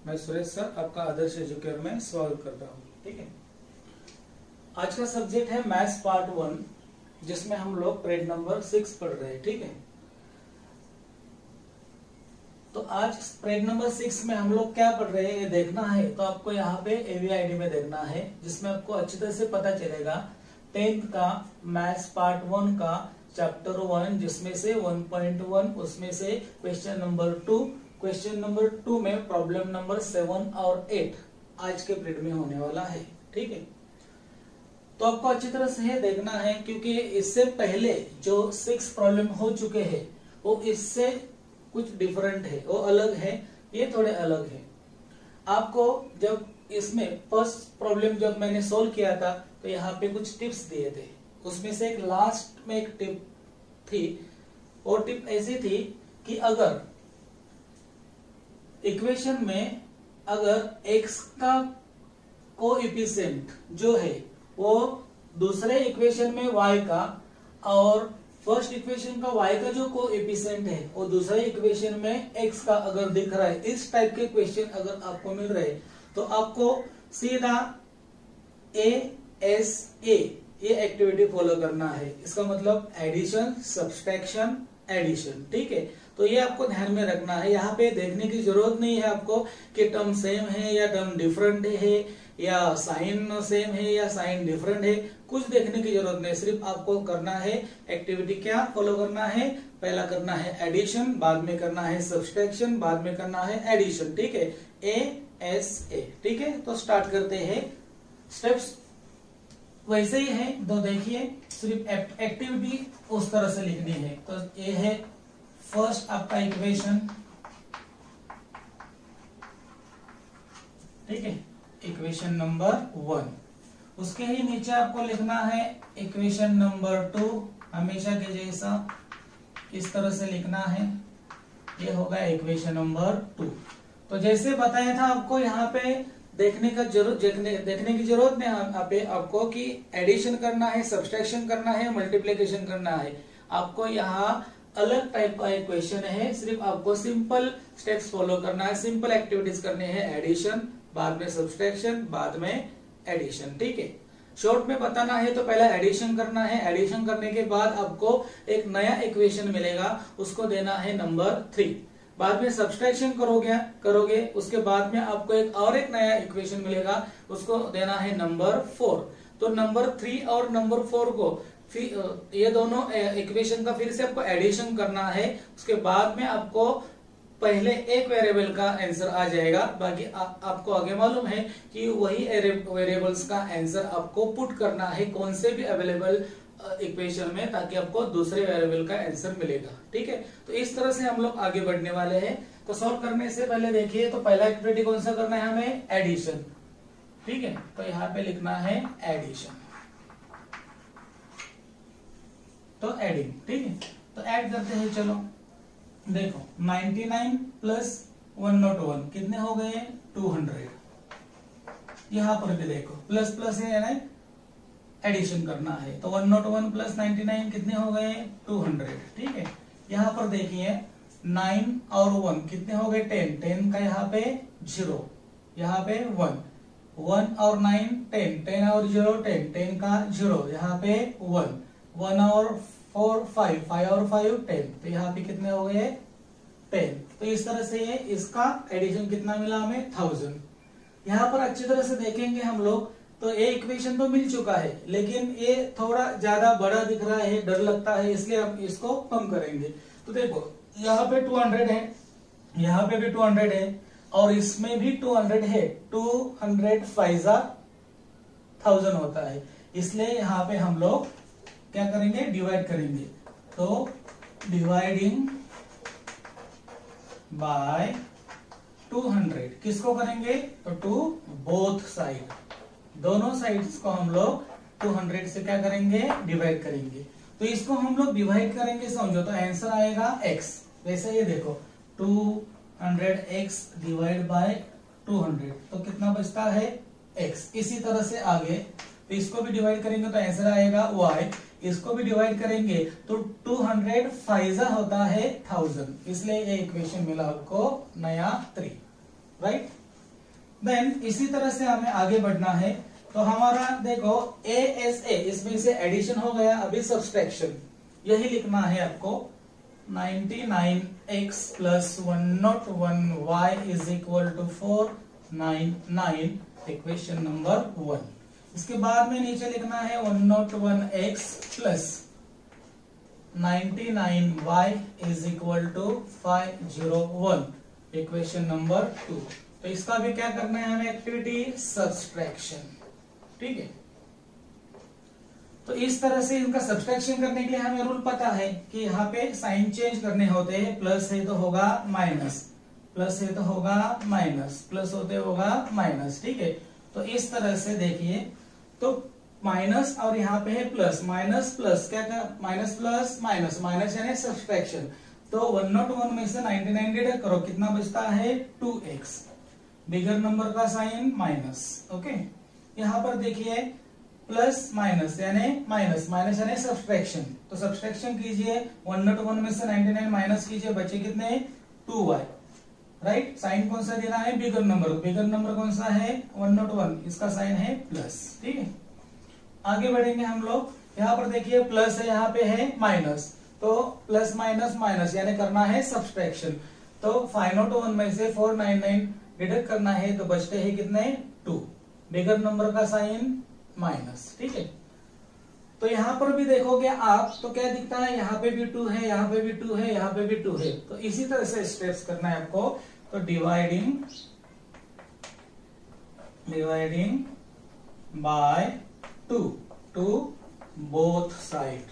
मैं सुरेश सर आपका आदर्श एजुकेटर में स्वागत करता हूँ। ठीक है, आज का सब्जेक्ट है मैथ्स पार्ट 1, जिसमें हम लोग पीरियड नंबर 6 पढ़ रहे हैं। ठीक है, तो आज पीरियड नंबर 6 में हम लोग क्या पढ़ रहे हैं ये देखना है। तो आपको यहाँ पे AVID में देखना है, जिसमें आपको अच्छी तरह से पता चलेगा 10th का मैथ्स पार्ट 1 का चैप्टर 1, जिसमें से 1.1 उसमें से क्वेश्चन नंबर 2, क्वेश्चन नंबर 2 में प्रॉब्लम नंबर 7 और 8 आज के पीरियड में होने वाला है। ठीक है, तो आपको अच्छी तरह से देखना है, क्योंकि इससे पहले जो 6 प्रॉब्लम हो चुके हैं वो इससे कुछ डिफरेंट है, वो अलग है, ये थोड़े अलग है। आपको जब इसमें फर्स्ट प्रॉब्लम जब मैंने सोल्व किया था तो यहाँ पे कुछ टिप्स दिए थे, उसमें से एक लास्ट में एक टिप थी। वो टिप ऐसी थी कि अगर इक्वेशन में अगर x का कोएफिशिएंट जो है वो दूसरे इक्वेशन में y का और फर्स्ट इक्वेशन का y का जो कोएफिशिएंट है वो दूसरे इक्वेशन में x का अगर दिख रहा है, इस टाइप के क्वेश्चन अगर आपको मिल रहे तो आपको सीधा ASA ये एक्टिविटी फॉलो करना है। इसका मतलब एडिशन, सब्सट्रैक्शन, एडिशन। ठीक है, तो ये आपको ध्यान में रखना है। यहाँ पे देखने की जरूरत नहीं है आपको कि टर्म सेम है या टर्म डिफरेंट है या साइन सेम है या साइन डिफरेंट है, कुछ देखने की जरूरत नहीं। सिर्फ आपको करना है एक्टिविटी क्या फॉलो करना है, पहला करना है एडिशन, बाद में करना है सब्सट्रैक्शन, बाद में करना है एडिशन। ठीक है, ASA। ठीक है, तो स्टार्ट करते हैं। स्टेप्स वैसे ही है, तो देखिए सिर्फ एक्टिविटी उस तरह से लिखनी है। तो ये है फर्स्ट आपका इक्वेशन। ठीक है, इक्वेशन नंबर 1, उसके ही नीचे आपको लिखना है इक्वेशन नंबर 2, हमेशा के जैसा इस तरह से लिखना है। ये होगा इक्वेशन नंबर 2। तो जैसे बताया था आपको यहाँ पे देखने की जरूरत नहीं यहाँ पे आपको कि एडिशन करना है, सब्सट्रैक्शन करना है, मल्टीप्लिकेशन करना है। आपको यहाँ अलग टाइप का इक्वेशन है, सिर्फ आपको सिंपल स्टेप्स फॉलो करना है, सिंपल एक्टिविटीज करने हैं। एडिशन, बाद में सब्सट्रैक्शन, बाद में एडिशन। ठीक है, शॉर्ट में बताना है तो पहला एडिशन करना है। एडिशन करने के बाद आपको एक नया इक्वेशन मिलेगा, उसको देना है नंबर 3। बाद में सब्सट्रैक्शन करोगे, उसके बाद में आपको एक नया इक्वेशन मिलेगा, उसको देना है नंबर 4। तो नंबर 3 और नंबर 4 को फिर ये दोनों इक्वेशन का फिर से आपको एडिशन करना है। उसके बाद में आपको पहले एक वेरिएबल का आंसर आ जाएगा, बाकी आपको आगे मालूम है कि वही वेरिएबल्स का आंसर आपको पुट करना है कौन से भी अवेलेबल इक्वेशन में, ताकि आपको दूसरे वेरिएबल का आंसर मिलेगा। ठीक है, तो इस तरह से हम लोग आगे बढ़ने वाले हैं। तो सॉल्व करने से पहले देखिए, तो पहला एक्टिविटी कौन सा करना है हमें, एडिशन। ठीक है, तो यहाँ पे लिखना है एडिशन, तो एडिंग। ठीक है, तो ऐड करते हैं। चलो देखो 99 प्लस 101 कितने हो गए, 200। यहाँ पर भी देखो प्लस प्लस है ना, एडिशन करना है। तो 101 प्लस 99 कितने हो गए, 200। ठीक है, यहाँ पर देखिए 9 और 1 कितने हो गए, 10। 10 का यहाँ पे 0, यहाँ पे 1। 1 और 9 10, 10 और 0 10, 10 का 0, यहाँ पे 1। 1 और 4 5, 5 और 5 10, तो यहाँ पे कितने हो गए, 10। तो इस तरह से ये इसका एडिशन कितना मिला हमें, 1000। यहाँ पर अच्छी तरह से देखेंगे हम लोग, तो ये इक्वेशन तो मिल चुका है, लेकिन ये थोड़ा ज्यादा बड़ा दिख रहा है, डर लगता है, इसलिए हम इसको कम करेंगे। तो देखो यहाँ पे 200 है, यहाँ पे भी 200 है, और इसमें भी 200 है। 200 5 1000 होता है, इसलिए यहाँ पे हम लोग क्या करेंगे, डिवाइड करेंगे। तो डिवाइडिंग बाय 200 किसको करेंगे, तो टू बोथ साइड, दोनों साइड्स को हम लोग 200 से क्या करेंगे, डिवाइड करेंगे। तो इसको हम लोग डिवाइड करेंगे, समझो, तो आंसर आएगा x। वैसे ये देखो 200x डिवाइड बाय 200, तो कितना बचता है, x। इसी तरह से आगे तो इसको भी डिवाइड करेंगे तो आंसर आएगा y। इसको भी डिवाइड करेंगे तो 200 5 होता है 1000, इसलिए ये इक्वेशन मिला आपको नया 3। राइट, देन इसी तरह से हमें आगे बढ़ना है। तो हमारा देखो ASA, इसमें से एडिशन हो गया, अभी सब्सट्रैक्शन यही लिखना है आपको। 99x plus 101y is equal to 499, equation number 1। इसके बाद में नीचे लिखना है 101x plus 99y is equal to 501, equation number 2। तो इसका भी क्या करना है हमें एक्टिविटी, सब्सट्रैक्शन। ठीक है, तो इस तरह से इनका सब्सट्रैक्शन करने के लिए हमें रूल पता है कि यहाँ पे साइन चेंज करने होते हैं। प्लस है तो होगा माइनस, प्लस है तो होगा माइनस, प्लस होते होगा माइनस। ठीक है, तो इस तरह से देखिए, तो माइनस और यहाँ पे है प्लस, माइनस प्लस क्या क्या, माइनस प्लस माइनस, माइनस यानी सब्सट्रैक्शन। तो 101 में से 99 डिडक्ट करो, कितना बचता है 2x, बिगर नंबर का साइन माइनस। ओके, यहाँ पर देखिए प्लस माइनस यानी माइनस, माइनस यानी सब्सट्रैक्शन। तो सब्सट्रैक्शन कीजिए, 101 में से 99 माइनस कीजिए, बचे कितने 2y। राइट, साइन कौन सा देना है, बिगर नंबर, बिगर नंबर कौन सा है 101, इसका साइन है प्लस। ठीक है, आगे बढ़ेंगे हम लोग। यहाँ पर देखिए प्लस है, यहाँ पे है माइनस, तो प्लस माइनस माइनस यानी करना है सब्सट्रैक्शन। तो 501 में से 499 डिडक्ट करना है, तो बचते हैं कितने 2, बिगर नंबर का साइन माइनस। ठीक है, तो यहां पर भी देखोगे आप तो क्या दिखता है, यहाँ पे भी 2 है, यहाँ पे भी 2 है, यहाँ पे भी 2 है। तो इसी तरह से स्टेप्स करना है आपको। तो dividing by 2 to both side.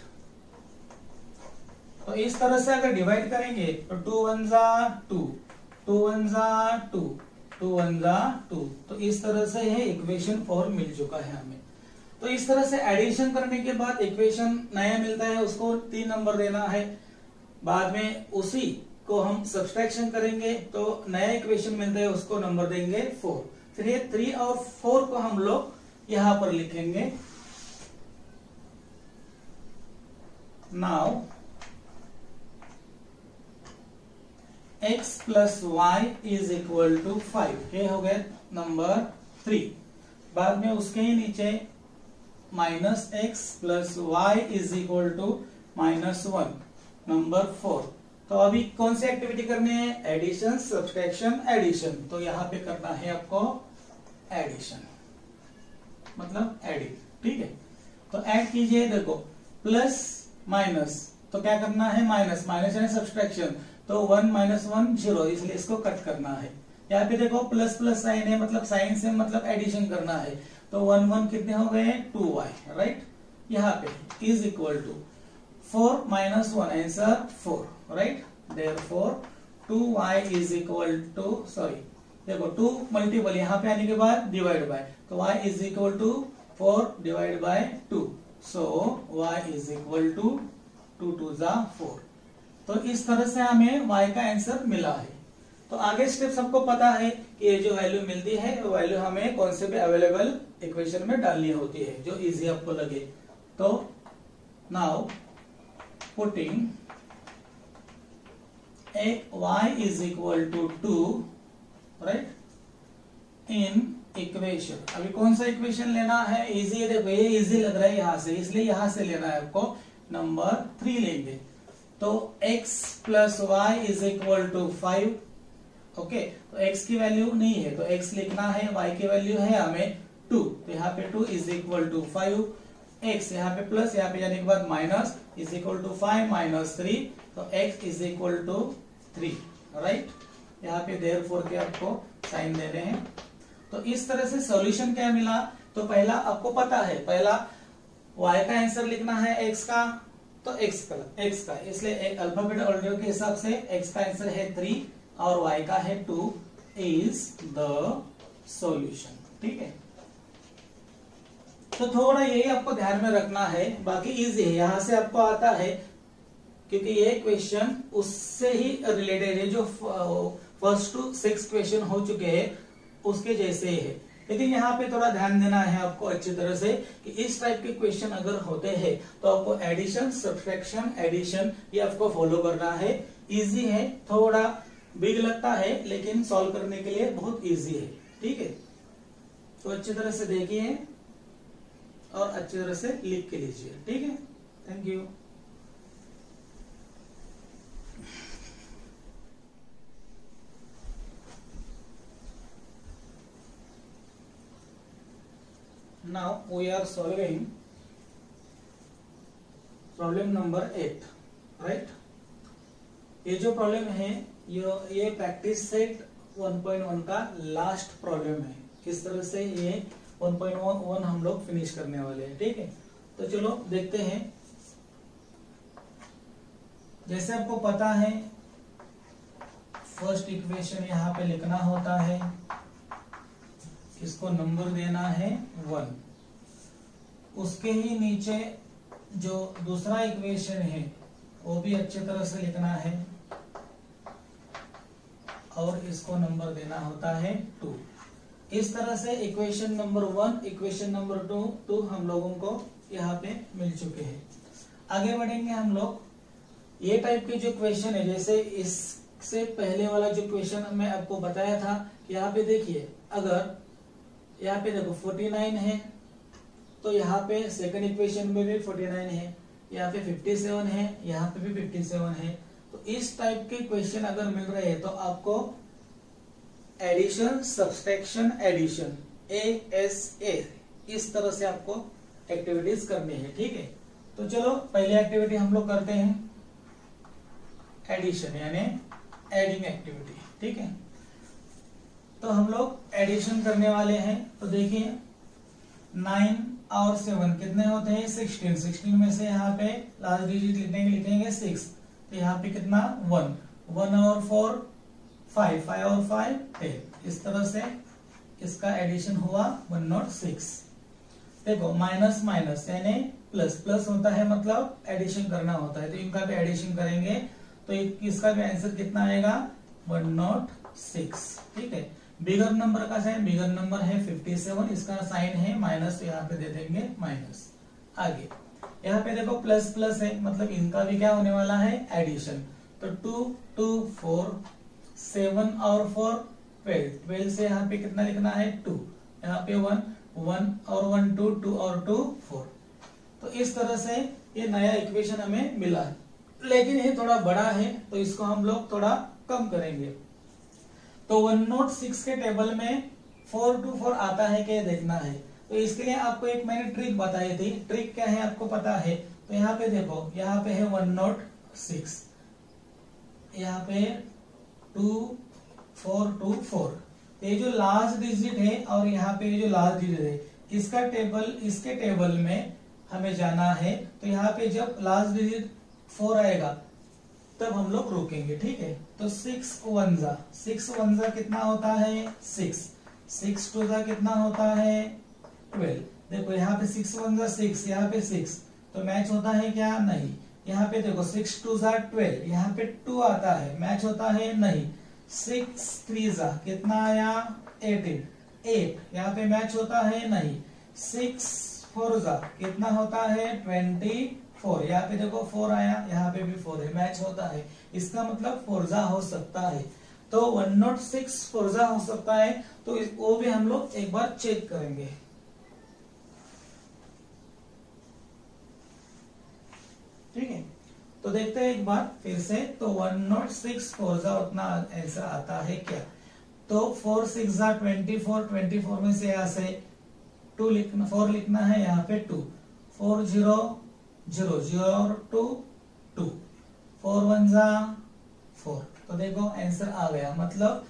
तो इस तरह से अगर डिवाइड करेंगे तो 2 1 जा 2, 2 1 जा 2, 2 1 जा 2। तो इस तरह से है इक्वेशन 4 मिल चुका है हमें। तो इस तरह से एडिशन करने के बाद इक्वेशन नया मिलता है, उसको 3 नंबर देना है। बाद में उसी को हम सब्सट्रैक्शन करेंगे तो नया इक्वेशन मिलता है, उसको नंबर देंगे 4। फिर ये 3 और 4 को हम लोग यहां पर लिखेंगे। Now x plus y is equal to 5, ये हो गया नंबर 3। बाद में उसके ही नीचे minus x plus y is equal to -1, number 4। तो अभी कौन सी एक्टिविटी करनी है, एडिशन सब्सट्रैक्शन एडिशन। तो यहां पे करना है आपको एडिशन, मतलब एडिट। ठीक है, तो ऐड कीजिए, देखो प्लस माइनस तो क्या करना है माइनस, माइनस यानी सब्सट्रैक्शन। तो 1 - 1 0, इसलिए इसको कट करना है। यहाँ पे देखो प्लस प्लस साइन है, मतलब साइन से मतलब एडिशन करना है। तो 1 1 कितने हो गए 2y, राइट। यहाँ पे is equal to 4 - 1 answer 4, right. Therefore 2y is equal to, sorry देखो 2 मल्टीपल यहाँ पे आने के बाद डिवाइड बाय, तो y is equal to 4 divide by 2। So y is equal to 2 2 जा 4। तो इस तरह से हमें y का आंसर मिला है। तो आगे स्टेप सबको पता है कि ये जो वैल्यू मिलती है वो वैल्यू हमें कौन से भी अवेलेबल इक्वेशन में डालनी होती है जो इजी आपको लगे। तो now putting y is equal to 2, right, in equation. अभी कौन सा इक्वेशन लेना है, इजी है। देखो ये इजी लग रहा है यहां से, इसलिए यहां से लेना है आपको। नंबर 3 लेंगे। तो x plus y is equal to 5। Okay, तो x की वैल्यू नहीं है तो x लिखना है, y की वैल्यू है हमें 2, तो यहाँ पे 2 इज इक्वल टू 5। x यहाँ पे प्लस, यहाँ पे जाने के बाद माइनस, इज इक्वल टू 5 - 3, तो x is equal to 3, right. यहाँ पे देयरफॉर के आपको साइन दे रहे हैं। तो इस तरह से सॉल्यूशन क्या मिला, तो पहला आपको पता है, पहला y का आंसर लिखना है x का, तो x का, इसलिए अल्फाबेट ऑर्डर के हिसाब से x का आंसर है 3 और y का है 2 इज द सॉल्यूशन। ठीक है, तो थोड़ा यही आपको ध्यान में रखना है, बाकी इजी है, यहां से आपको आता है क्योंकि ये क्वेश्चन उससे ही रिलेटेड है जो फर्स्ट टू 6 क्वेश्चन हो चुके हैं उसके जैसे ही है। लेकिन यहाँ पे थोड़ा ध्यान देना है आपको अच्छी तरह से कि इस टाइप के क्वेश्चन अगर होते हैं तो आपको एडिशन सब्सट्रैक्शन एडिशन ये आपको फॉलो करना है। इजी है, थोड़ा बिग लगता है लेकिन सॉल्व करने के लिए बहुत इजी है। ठीक है, तो अच्छी तरह से देखिए और अच्छी तरह से लिख के लीजिए, ठीक है। Thank you. Now we are solving problem number 8, right? ये जो प्रॉब्लम है ये प्रैक्टिस सेट 1.1 का लास्ट प्रॉब्लम है। किस तरह से ये 1.1 हम लोग फिनिश करने वाले हैं, ठीक है। तो चलो देखते हैं। जैसे आपको पता है फर्स्ट इक्वेशन यहाँ पे लिखना होता है, इसको नंबर देना है 1। उसके ही नीचे जो दूसरा इक्वेशन है वो भी अच्छी तरह से लिखना है और इसको नंबर देना होता है 2। इस तरह से इक्वेशन नंबर 1, इक्वेशन नंबर 2 हम लोगों को यहाँ पे मिल चुके हैं। आगे बढ़ेंगे हम लोग। ये टाइप के जो क्वेश्चन है, जैसे इससे पहले वाला जो क्वेश्चन मैं आपको बताया था, यहाँ पे देखिए, अगर यहाँ पे देखो 49 है तो यहाँ पे सेकंड इक्वेशन में भी 49 है, यहाँ पे 57 है, यहाँ पे भी 57 है। तो इस टाइप के क्वेश्चन अगर मिल रहे हैं तो आपको एडिशन, सब्सट्रैक्शन, एडिशन, ASA, इस तरह से आपको एक्टिविटीज करनी है, ठीक है। तो चलो पहले एक्टिविटी हम लोग करते हैं, एडिशन यानी एडिंग एक्टिविटी, ठीक है। तो हम लोग एडिशन करने वाले हैं। तो देखिए 9 और 7 कितने होते हैं? 16। 16 में से यहाँ पे लास्ट डिजिट लिखेंगे 6, तो यहाँ पे कितना 1। 1 और 4 5, 5 और 5 10। इस तरह से इसका एडिशन हुआ 106। देखो माइनस माइनस यानी प्लस, प्लस होता है मतलब एडिशन करना होता है, तो इनका भी एडिशन करेंगे तो इसका भी आंसर कितना आएगा 106, ठीक है। बिगर नंबर का साइन, बिगर नंबर है 57, इसका साइन है माइनस, तो यहाँ पे दे देंगे माइनस। आगे यहाँ पे देखो प्लस प्लस है मतलब इनका भी क्या होने वाला है एडिशन। तो 2 2 4 7 और 4 12, 12 से यहाँ पे कितना लिखना है 2, यहाँ पे 1 1 और 1 2 2 और 2 4। तो इस तरह से ये नया इक्वेशन हमें मिला है, लेकिन ये थोड़ा बड़ा है तो इसको हम लोग थोड़ा कम करेंगे। तो 106 के टेबल में 4 to 4 आता है क्या देखना है। तो इसके लिए आपको एक मैंने ट्रिक बताई थी। ट्रिक क्या है आपको पता है? तो यहाँ पे देखो, यहाँ पे है 106, यहाँ पे 2 4 2 4। ये जो लास्ट डिजिट है और यहाँ पे जो लास्ट डिजिट है, इसके टेबल में हमें जाना है। तो यहाँ पे जब लास्ट डिजिट 4 आएगा तब हम लोग रोकेंगे, ठीक है। तो 6 1 जा कितना होता है 6, 6 2 जा कितना होता है 12। देखो यहाँ पे 6 1 जा 6, यहाँ पे 6, तो मैच होता है क्या? नहीं। यहाँ पे देखो 6 2 जा 12, यहाँ पे 2 आता है, मैच होता है नहीं। 6 3 जा कितना आया 18, 8, यहाँ पे मैच होता है नहीं। 6 4 जा कितना होता है 24, यहाँ पे देखो 4 आया, यहाँ पे भी 4 है, मैच होता है। इसका मतलब 4 जा हो सकता है। तो 106 4 जा हो सकता है, तो वो भी हम लोग एक बार चेक करेंगे। ठीक है, तो देखते हैं एक बार फिर से। तो 106 4 जा उतना आंसर आता है क्या? तो 4 6 जा 24, 24 में से यहाँ से 2 लिखना, 4 लिखना है, यहाँ पे 2, 4 0 0 0 और 2 2, 4 1 जा 4। तो देखो आंसर आ गया, मतलब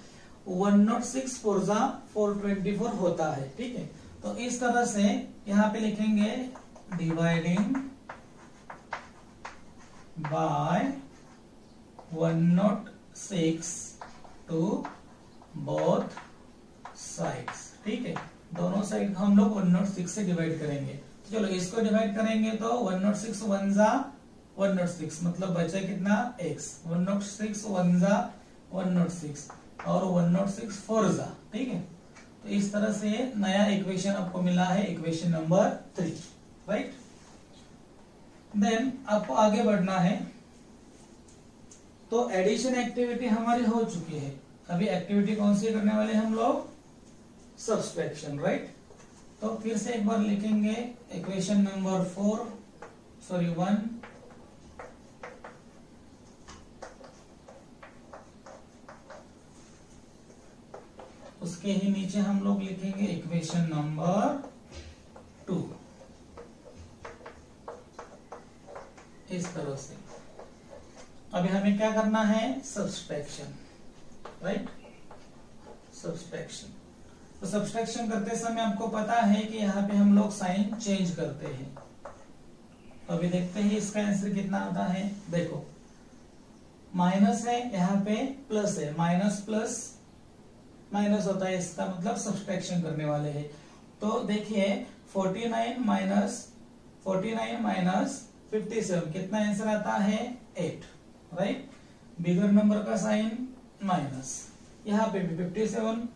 106 4 जा 424 होता है, ठीक है। तो इस तरह से यहाँ पे लिखेंगे dividing by 106 to both sides, ठीक है। दोनों साइड हम लोग 106 से डिवाइड करेंगे। चलो इसको डिवाइड करेंगे तो 106 1 जा 106, मतलब बचा कितना x। 106 1 जा 106 और 106 4 जा, ठीक है। तो इस तरह से नया इक्वेशन आपको मिला है, इक्वेशन नंबर 3, राइट। देन आपको आगे बढ़ना है। तो एडिशन एक्टिविटी हमारी हो चुकी है। अभी एक्टिविटी कौन सी करने वाले हम लोग? Subtraction, right. तो फिर से एक बार लिखेंगे इक्वेशन नंबर 1, उसके ही नीचे हम लोग लिखेंगे इक्वेशन नंबर 2, इस तरह से। अभी हमें क्या करना है, सब्सट्रैक्शन, राइट, सब्सट्रैक्शन। तो सब्सट्रैक्शन करते समय आपको पता है कि यहाँ पे हम लोग साइन चेंज करते हैं। तो अभी देखते हैं इसका आंसर कितना आता है। देखो माइनस है, यहाँ पे प्लस है, माइनस प्लस माइनस होता है, इसका मतलब सब्सट्रैक्शन करने वाले हैं। तो देखिए 49 माइनस 57 कितना आंसर आता है, 8, राइट। बिगर नंबर का साइन माइनस, यहाँ पे भी 57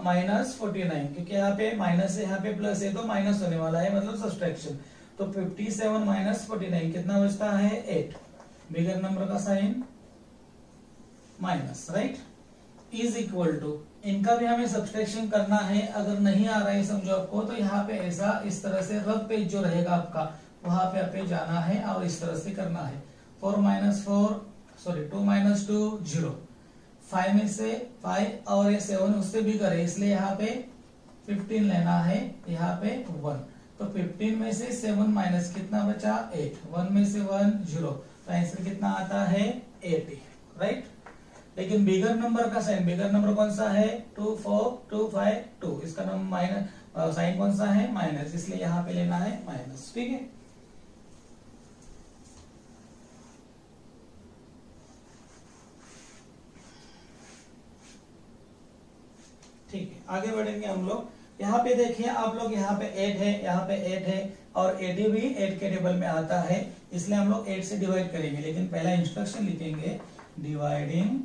माइनस 49, क्योंकि यहाँ पे माइनस है, यहाँ पे प्लस है, तो माइनस होने वाला है, मतलब सब्सट्रैक्शन। तो 57 माइनस 49 कितना बचता है, 8। बिगर नंबर का sign minus, right, is equal to, इनका भी हमें सब्सट्रैक्शन करना है। अगर नहीं आ रहा है समझो आपको, तो यहाँ पे ऐसा इस तरह से रफ पेज जो रहेगा आपका, वहां पे आपे जाना है और इस तरह से करना है। 2 माइनस 2 0, 5 में से 5 और 7 उससे भी करे, इसलिए यहाँ पे 15 लेना है, यहाँ पे 1। तो 15 में से 7 माइनस कितना बचा, 8, 1 में से 1 0, तो आंसर कितना आता है, 80, राइट। लेकिन बिगर नंबर का साइन, बिगर नंबर कौन सा है, 2 4 2 5 2, इसका नंबर माइनस, साइन कौन सा है, माइनस, इसलिए यहाँ पे लेना है माइनस, ठीक है। ठीक है, आगे बढ़ेंगे हम लोग। यहाँ पे देखिए आप लोग, यहाँ पे 8 है, यहाँ पे 8 है, और 80 भी 8 के टेबल में आता है, इसलिए हम लोग 8 से डिवाइड करेंगे। लेकिन पहला इंस्ट्रक्शन लिखेंगे, dividing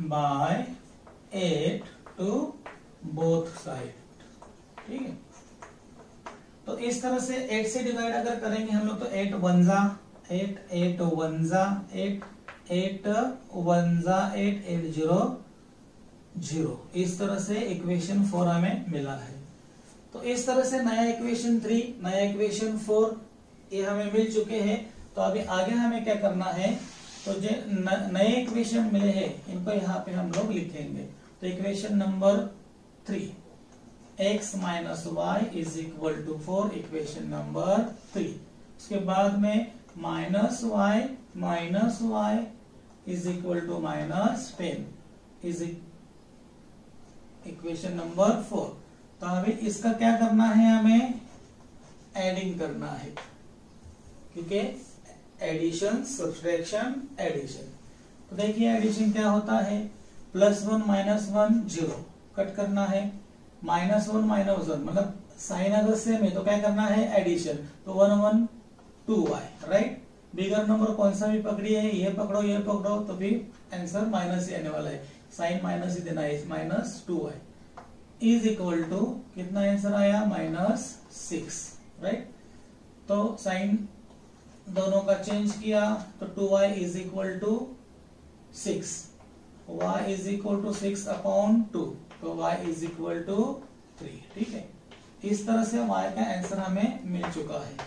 by 8 to both side, ठीक है। तो इस तरह से 8 से डिवाइड अगर करेंगे हम लोग, तो 8 1 जा 8, 8 1 जा 8, 8 1 जा 8, 8 0 0, इस तरह से इक्वेशन 4 हमें मिला है। तो इस तरह से नया इक्वेशन 3, नया इक्वेशन 4 ये हमें मिल चुके हैं। तो अभी आगे हमें क्या करना है, तो जो नए इक्वेशन मिले हैं इनको यहाँ पे हम लोग लिखेंगे। तो equation number 3, x minus y is equal to 4, equation number 3। उसके बाद में minus y is equal to minus 10 is equation number 4। तो अभी इसका क्या करना है, हमें एडिंग करना है, क्योंकि एडिशन सब्सट्रैक्शन एडिशन। तो देखिए एडिशन क्या होता है, +1 -1 0, कट करना है, -1 -1, मतलब साइन अगर सेम है तो क्या करना है, एडिशन। तो 1 1 2y, राइट। बिगर नंबर कौन सा भी पकड़िए, ये पकड़ो, तो भी आंसर माइनस ही आने वाला है, साइन माइनस ही देना है, -2y इज इक्वल टू कितना आंसर आया, -6, राइट। तो साइन दोनों का चेंज किया, तो 2y is equal to 6, y is equal to 6 upon 2, तो y इज इक्वल टू 3, ठीक है। इस तरह से y का आंसर हमें मिल चुका है।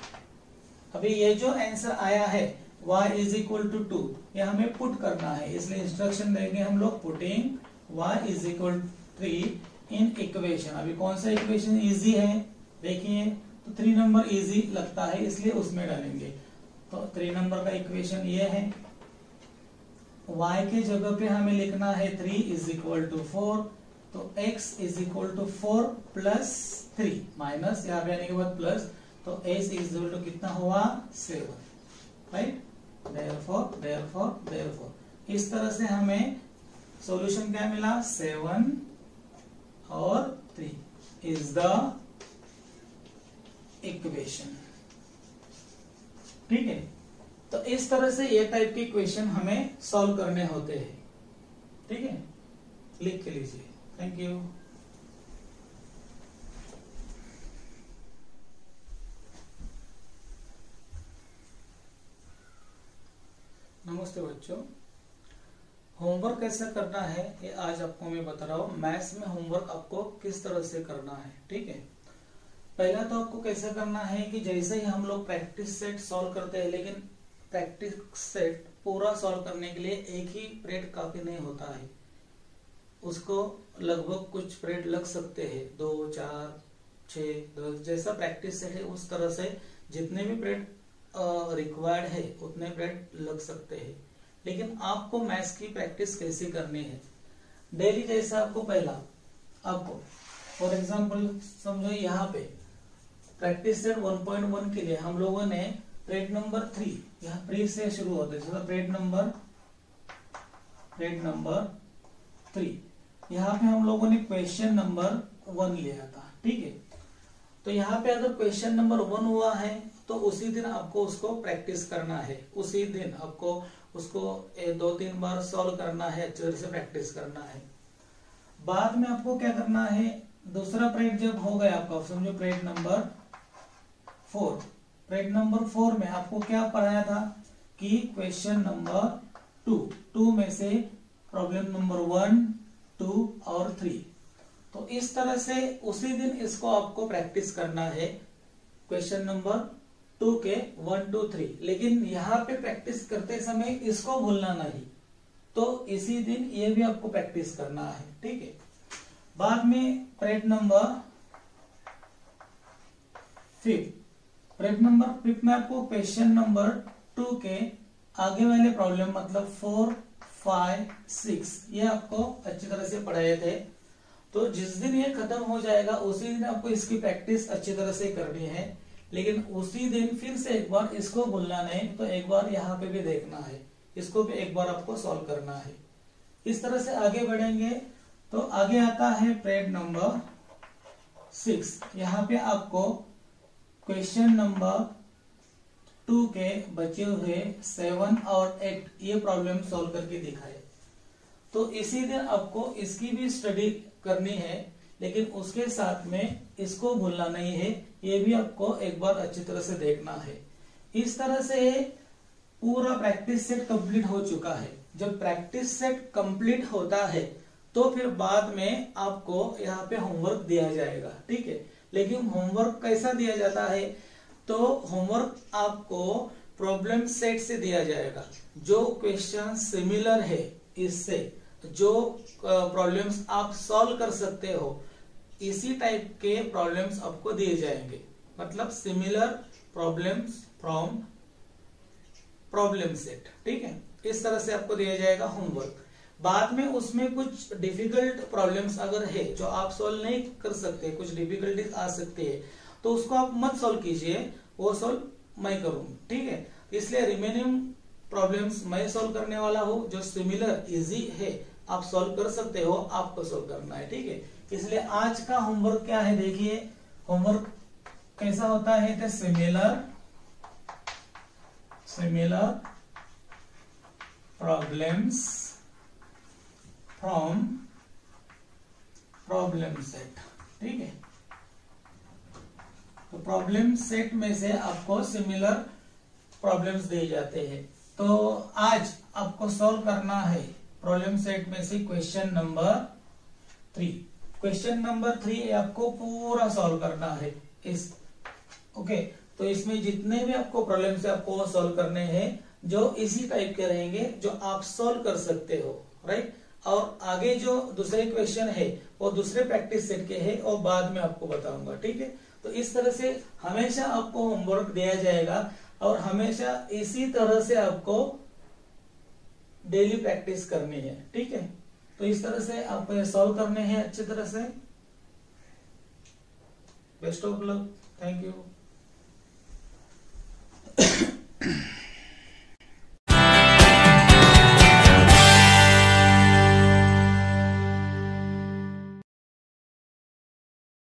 अभी ये जो आंसर आया है y इज इक्वल टू 2, ये हमें पुट करना है, इसलिए इंस्ट्रक्शन देंगे हम लोग, putting y is equal 3 in equation. अभी कौन सा इक्वेशन इजी है, देखिए, तो 3 नंबर इजी लगता है, इसलिए उसमें डालेंगे। तो 3 नंबर का इक्वेशन ये है, y के जगह पे हमें लिखना है 3 इज इक्वल टू 4, तो x is equal to 4 plus 3, minus यहाँ पे आने के बाद प्लस, तो s इज इक्वल टू कितना हुआ, 7, राइट। देयरफॉर इस तरह से हमें सॉल्यूशन क्या मिला, 7 और 3 इज द इक्वेशन, ठीक है। तो इस तरह से ये टाइप के क्वेश्चन हमें सॉल्व करने होते हैं, ठीक है, लिख के लीजिए। Thank you. नमस्ते बच्चों, होमवर्क कैसे करना है ये आज आपको मैं बता रहा हूँ। मैथ्स में होमवर्क आपको किस तरह से करना है, ठीक है। पहला तो आपको कैसे करना है कि जैसे ही हम लोग प्रैक्टिस सेट सॉल्व करते हैं, लेकिन प्रैक्टिस सेट पूरा सॉल्व करने के लिए एक ही पीरियड काफी नहीं होता है, उसको लगभग कुछ पीरियड लग सकते हैं, 2, 4, 6, 10 जैसा प्रैक्टिस सेट है उस तरह से जितने भी पीरियड रिक्वायर्ड है उतने पीरियड लग सकते हैं। लेकिन आपको मैथ्स की प्रैक्टिस कैसे करनी है डेली, जैसा आपको पहला आपको फॉर एग्जांपल समझो यहाँ पे प्रैक्टिस सेट 1.1 के लिए हम लोगों ने पीरियड नंबर 3, यहाँ प्री से शुरू होता है, जैसे पीरियड नंबर 3 यहाँ पे हम लोगों ने क्वेश्चन नंबर 1 लिया था, ठीक है। तो यहाँ पे अगर क्वेश्चन नंबर 1 हुआ है तो उसी दिन आपको उसको प्रैक्टिस करना है, उसी दिन आपको उसको 2-3 बार सॉल्व करना है, अच्छे तरह से प्रैक्टिस करना है। बाद में आपको क्या करना है, दूसरा पीरियड जब हो गया आपका, समझो पीरियड नंबर 4 में आपको क्या पढ़ाया था कि क्वेश्चन नंबर 2 में से प्रॉब्लम नंबर 1, 2 और 3। तो इस तरह से उसी दिन इसको आपको प्रैक्टिस करना है, क्वेश्चन नंबर 2 के 1, 2, 3। लेकिन यहाँ पे प्रैक्टिस करते समय इसको भूलना नहीं, तो इसी दिन ये भी आपको प्रैक्टिस करना है, ठीक है। बाद में पीरियड नंबर 5 में आपको क्वेश्चन नंबर 2 के आगे वाले प्रॉब्लम मतलब 4, 5, 6 ये आपको अच्छी तरह से पढ़ाए थे। तो जिस दिन ये खत्म हो जाएगा उसी दिन आपको इसकी प्रैक्टिस अच्छी तरह से करनी है, लेकिन उसी दिन फिर से एक बार इसको भूलना नहीं, तो एक बार यहाँ पे भी देखना है, इसको भी एक बार आपको सॉल्व करना है। इस तरह से आगे बढ़ेंगे तो आगे आता है पीरियड नंबर 6। यहाँ पे आपको क्वेश्चन नंबर 2 के बचे हुए 7 और 8 ये प्रॉब्लम सॉल्व करके दिखाए। तो इसी दिन आपको इसकी भी स्टडी करनी है, लेकिन उसके साथ में इसको भूलना नहीं है, ये भी आपको एक बार अच्छी तरह से देखना है। इस तरह से पूरा प्रैक्टिस सेट कंप्लीट हो चुका है। जब प्रैक्टिस सेट कंप्लीट होता है तो फिर बाद में आपको यहाँ पे होमवर्क दिया जाएगा, ठीक है। लेकिन होमवर्क कैसा दिया जाता है, तो होमवर्क आपको प्रॉब्लम सेट से दिया जाएगा, जो क्वेश्चन सिमिलर है इससे, जो प्रॉब्लम्स आप सॉल्व कर सकते हो इसी टाइप के प्रॉब्लम्स आपको दिए जाएंगे, मतलब similar problems from problem set, ठीक है। इस तरह से आपको दिया जाएगा होमवर्क। बाद में उसमें कुछ डिफिकल्ट प्रॉब्लम्स अगर है जो आप सॉल्व नहीं कर सकते, कुछ डिफिकल्टीज आ सकती है, तो उसको आप मत सॉल्व कीजिए, वो सॉल्व मैं करूंगा, ठीक है। इसलिए रिमेनिंग प्रॉब्लम्स मैं सॉल्व करने वाला हूँ, जो सिमिलर इजी है आप सॉल्व कर सकते हो, आपको सॉल्व करना है, ठीक है। इसलिए आज का होमवर्क क्या है, देखिए होमवर्क कैसा होता है, तो similar problems from problem set, ठीक है। तो प्रॉब्लम सेट में से आपको सिमिलर प्रॉब्लम्स दिए जाते हैं। तो आज आपको सॉल्व करना है प्रॉब्लम सेट में से क्वेश्चन नंबर 3। क्वेश्चन नंबर 3 आपको पूरा सॉल्व करना है ओके। तो इसमें जितने भी आपको प्रॉब्लम्स है आपको सॉल्व करने हैं, जो इसी टाइप के रहेंगे, जो आप सॉल्व कर सकते हो, राइट। और आगे जो दूसरे क्वेश्चन है वो दूसरे प्रैक्टिस सेट के हैं और बाद में आपको बताऊंगा, ठीक है। तो इस तरह से हमेशा आपको होमवर्क दिया जाएगा और हमेशा इसी तरह से आपको डेली प्रैक्टिस करनी है, ठीक है। तो इस तरह से आपको ये सॉल्व करने हैं अच्छी तरह से। Best of luck, thank you.